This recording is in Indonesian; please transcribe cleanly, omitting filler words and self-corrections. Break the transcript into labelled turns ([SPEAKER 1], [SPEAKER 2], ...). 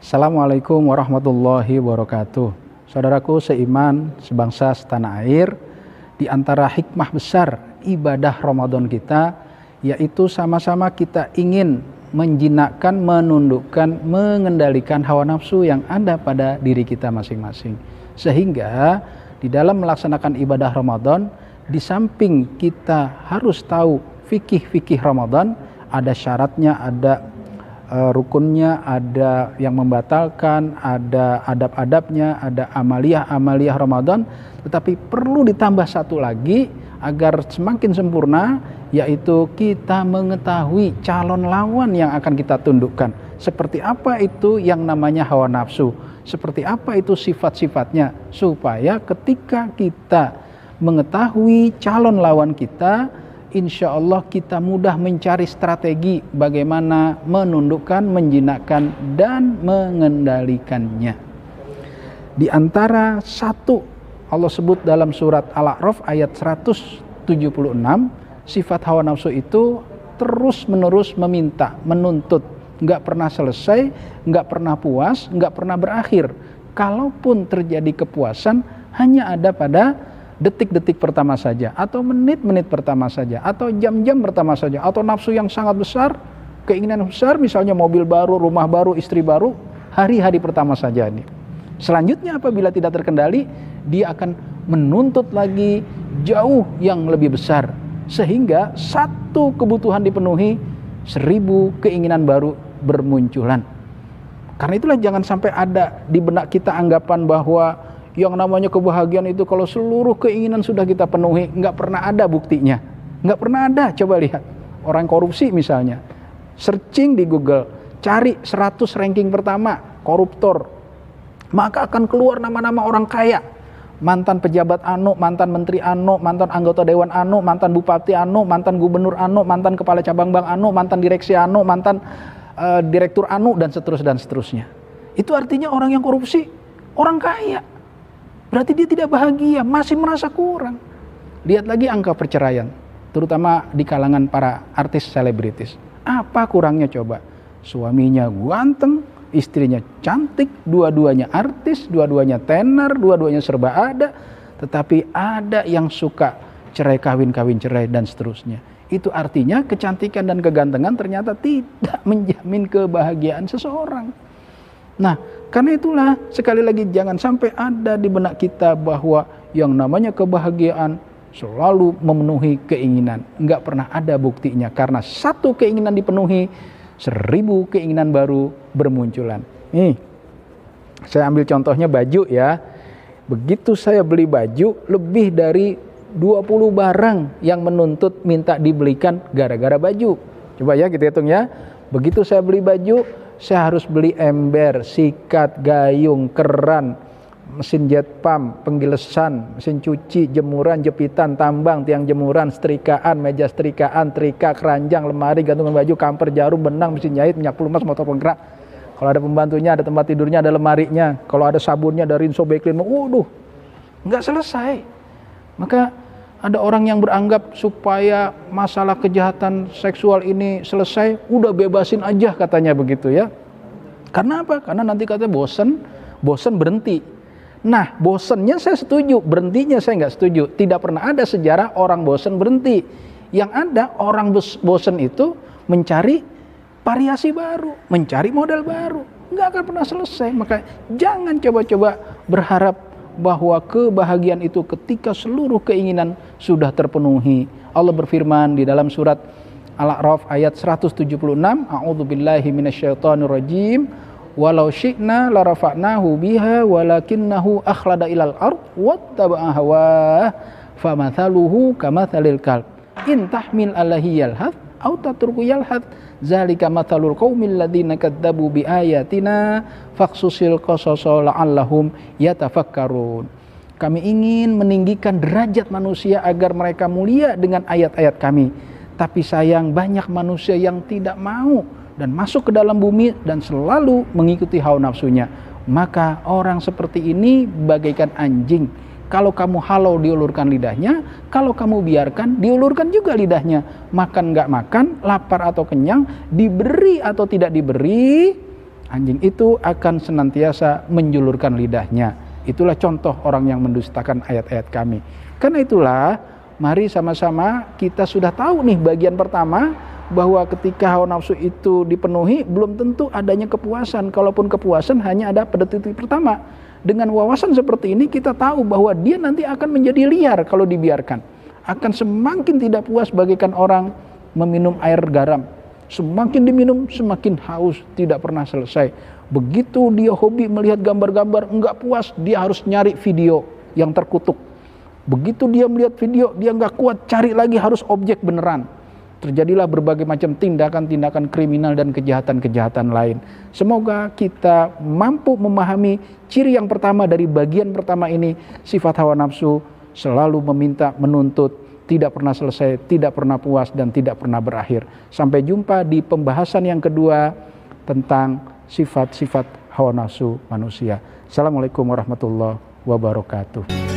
[SPEAKER 1] Assalamualaikum warahmatullahi wabarakatuh. Saudaraku seiman, sebangsa, setanah air, di antara hikmah besar ibadah Ramadan kita, yaitu sama-sama kita ingin menjinakkan, menundukkan, mengendalikan hawa nafsu yang ada pada diri kita masing-masing. Sehingga di dalam melaksanakan ibadah Ramadan, di samping kita harus tahu fikih-fikih Ramadan, ada syaratnya, ada rukunnya, ada yang membatalkan, ada adab-adabnya, ada amaliyah-amaliyah Ramadan. Tetapi perlu ditambah satu lagi agar semakin sempurna, yaitu kita mengetahui calon lawan yang akan kita tundukkan. Seperti apa itu yang namanya hawa nafsu, seperti apa itu sifat-sifatnya, supaya ketika kita mengetahui calon lawan kita, insya Allah kita mudah mencari strategi bagaimana menundukkan, menjinakkan, dan mengendalikannya. Di antara satu, Allah sebut dalam surat Al-A'raf ayat 176, sifat hawa nafsu itu terus menerus meminta, menuntut, nggak pernah selesai, nggak pernah puas, nggak pernah berakhir. Kalaupun terjadi kepuasan, hanya ada pada detik-detik pertama saja, atau menit-menit pertama saja, atau jam-jam pertama saja, atau nafsu yang sangat besar, keinginan besar, misalnya mobil baru, rumah baru, istri baru, hari-hari pertama saja ini. Selanjutnya apabila tidak terkendali, dia akan menuntut lagi jauh yang lebih besar, sehingga satu kebutuhan dipenuhi, 1000 keinginan baru bermunculan. Karena itulah jangan sampai ada di benak kita anggapan bahwa yang namanya kebahagiaan itu kalau seluruh keinginan sudah kita penuhi. Nggak pernah ada buktinya, nggak pernah ada. Coba lihat orang korupsi misalnya, searching di Google, cari 100 ranking pertama koruptor, maka akan keluar nama-nama orang kaya, mantan pejabat anu, mantan menteri anu, mantan anggota dewan anu, mantan bupati anu, mantan gubernur anu, mantan kepala cabang bank anu, mantan direksi anu, mantan direktur anu, dan seterusnya. Itu artinya orang yang korupsi orang kaya. Berarti dia tidak bahagia, masih merasa kurang. Lihat lagi angka perceraian, terutama di kalangan para artis selebritis. Apa kurangnya coba? Suaminya ganteng, istrinya cantik, dua-duanya artis, dua-duanya tenar, dua-duanya serba ada. Tetapi ada yang suka cerai kawin cerai dan seterusnya. Itu artinya kecantikan dan kegantengan ternyata tidak menjamin kebahagiaan seseorang. Nah, karena itulah sekali lagi jangan sampai ada di benak kita bahwa yang namanya kebahagiaan selalu memenuhi keinginan. Enggak pernah ada buktinya, karena satu keinginan dipenuhi, 1000 keinginan baru bermunculan. Nih, saya ambil contohnya baju ya. Begitu saya beli baju, lebih dari 20 barang yang menuntut minta dibelikan gara-gara baju. Coba ya kita hitung ya. Begitu saya beli baju, saya harus beli ember, sikat, gayung, keran, mesin jet pump, penggilesan, mesin cuci, jemuran, jepitan, tambang, tiang jemuran, setrikaan, meja setrikaan, trika, keranjang, lemari, gantungan baju, kamper, jarum, benang, mesin jahit, minyak pelumas, motor penggerak. Kalau ada pembantunya, ada tempat tidurnya, ada lemarinya. Kalau ada sabunnya, ada Rinso, Baclean, waduh, nggak selesai. Maka ada orang yang beranggap supaya masalah kejahatan seksual ini selesai, udah bebasin aja katanya begitu ya. Karena apa? Karena nanti katanya bosan berhenti. Nah, bosannya saya setuju, berhentinya saya nggak setuju. Tidak pernah ada sejarah orang bosan berhenti. Yang ada orang bosan itu mencari variasi baru, mencari model baru. Nggak akan pernah selesai. Maka jangan coba-coba berharap bahwa kebahagiaan itu ketika seluruh keinginan sudah terpenuhi. Allah berfirman di dalam surat Al-A'raf ayat 176, A'udzubillahi minasyaitonirrajim, walau syi'na larafa'nahu biha walakinnahu akhlada ilal ard wattaba'a hawah famathaluhu kamathalil kalb in tahmil alaihi yalhath aw tatruku yalhath zalika mathalul qaumil ladzina kadzabu biayatina faqsusil qasasa la'allahum yatafakkarun. Kami ingin meninggikan derajat manusia agar mereka mulia dengan ayat-ayat kami. Tapi sayang banyak manusia yang tidak mau dan masuk ke dalam bumi dan selalu mengikuti hawa nafsunya. Maka orang seperti ini bagaikan anjing. Kalau kamu halau diulurkan lidahnya, kalau kamu biarkan diulurkan juga lidahnya. Makan nggak makan, lapar atau kenyang, diberi atau tidak diberi, Anjing itu akan senantiasa menjulurkan lidahnya. Itulah contoh orang yang mendustakan ayat-ayat kami. Karena itulah, mari sama-sama kita sudah tahu nih bagian pertama, bahwa ketika hawa nafsu itu dipenuhi, belum tentu adanya kepuasan. Kalaupun kepuasan hanya ada pada titik pertama. Dengan wawasan seperti ini kita tahu bahwa dia nanti akan menjadi liar kalau dibiarkan. Akan semakin tidak puas bagaikan orang meminum air garam. Semakin diminum semakin haus, tidak pernah selesai. Begitu dia hobi melihat gambar-gambar, enggak puas, dia harus nyari video yang terkutuk. Begitu dia melihat video, dia enggak kuat, cari lagi, harus objek beneran. Terjadilah berbagai macam tindakan-tindakan kriminal dan kejahatan-kejahatan lain. Semoga kita mampu memahami ciri yang pertama dari bagian pertama ini, sifat hawa nafsu selalu meminta, menuntut, tidak pernah selesai, tidak pernah puas, dan tidak pernah berakhir. Sampai jumpa di pembahasan yang kedua tentang sifat-sifat hawa nafsu manusia. Assalamualaikum warahmatullahi wabarakatuh.